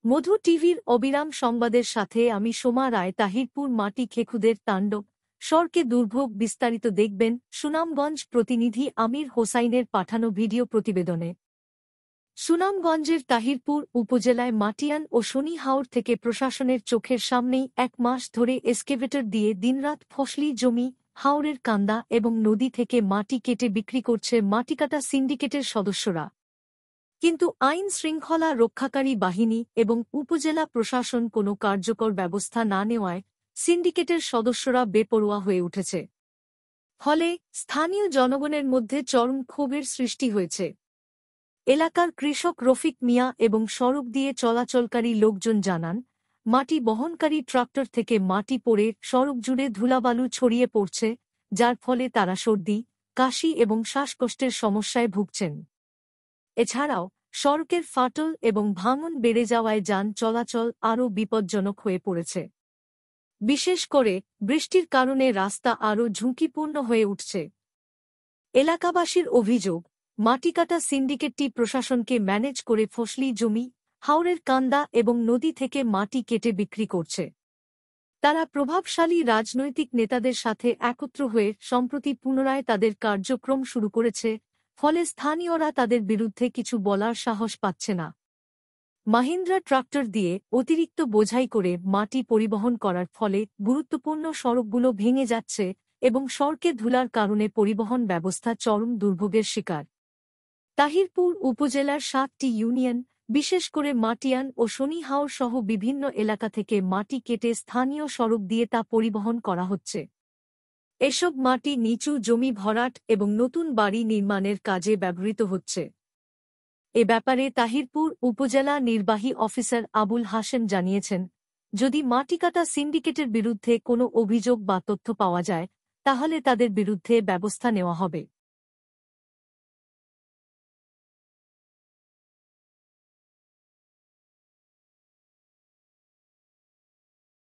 মধু টিভির অবিরাম সংবাদের সাথে আমি সোমা রায়। তাহিরপুর মাটি খেকুদের তাণ্ডব, সরকে দুর্ভোগ বিস্তারিত দেখবেন সুনামগঞ্জ প্রতিনিধি আমির হোসাইনের পাঠানো ভিডিও প্রতিবেদনে। সুনামগঞ্জের তাহিরপুর উপজেলায় মাটিয়ান ও শনি হাওর থেকে প্রশাসনের চোখের সামনেই ১ মাস ধরে এক্সকেভেটর দিয়ে দিনরাত ফসলি জমি, হাওরের কান্দা এবং নদী থেকে মাটি কেটে বিক্রি করছে মাটিকাটা সিন্ডিকেটের সদস্যরা। কিন্তু আইন শৃঙ্খলা রক্ষাকারী বাহিনী এবং উপজেলা প্রশাসন কোনো কার্যকর ব্যবস্থা না নেওয়ায় সিন্ডিকেটের সদস্যরা বেপরোয়া হয়ে উঠেছে। ফলে স্থানীয় জনগণের মধ্যে চরম ক্ষোভের সৃষ্টি হয়েছে। এলাকার কৃষক রফিক মিয়া এবং সড়ক দিয়ে চলাচলকারী লোকজন জানান, মাটি বহনকারী ট্রাক্টর থেকে মাটি পড়ে সড়ক জুড়ে ধুলাবালু ছড়িয়ে পড়ছে, যার ফলে তারা সর্দি, কাশি এবং শ্বাসকষ্টের সমস্যায় ভুগছেন। এছাড়াও সড়কের ফাটল এবং ভাঙন বেড়ে যাওয়ায় যান চলাচল আরও বিপজ্জনক হয়ে পড়েছে। বিশেষ করে বৃষ্টির কারণে রাস্তা আরও ঝুঁকিপূর্ণ হয়ে উঠছে। এলাকাবাসীর অভিযোগ, মাটিকাটা সিন্ডিকেটটি প্রশাসনকে ম্যানেজ করে ফসলি জমি, হাওরের কান্দা এবং নদী থেকে মাটি কেটে বিক্রি করছে। তারা প্রভাবশালী রাজনৈতিক নেতাদের সাথে একত্র হয়ে সম্প্রতি পুনরায় তাদের কার্যক্রম শুরু করেছে, ফলে স্থানীয়রা তাদের বিরুদ্ধে কিছু বলার সাহস পাচ্ছে না। মাহিন্দ্রা ট্রাক্টর দিয়ে অতিরিক্ত বোঝাই করে মাটি পরিবহন করার ফলে গুরুত্বপূর্ণ সড়কগুলো ভেঙে যাচ্ছে এবং সড়কে ধুলার কারণে পরিবহন ব্যবস্থা চরম দুর্ভোগের শিকার। তাহিরপুর উপজেলার ৭টি ইউনিয়ন, বিশেষ করে মাটিয়ান ও শনিহাওর সহ বিভিন্ন এলাকা থেকে মাটি কেটে স্থানীয় সড়ক দিয়ে তা পরিবহন করা হচ্ছে। এসব মাটি নিচু জমি ভরাট এবং নতুন বাড়ি নির্মাণের কাজে ব্যবহৃত হচ্ছে। এ ব্যাপারে তাহিরপুর উপজেলা নির্বাহী অফিসার আবুল হাশেম জানিয়েছেন, যদি মাটিকাটা সিন্ডিকেটের বিরুদ্ধে কোনো অভিযোগ বা তথ্য পাওয়া যায়, তাহলে তাদের বিরুদ্ধে ব্যবস্থা নেওয়া হবে।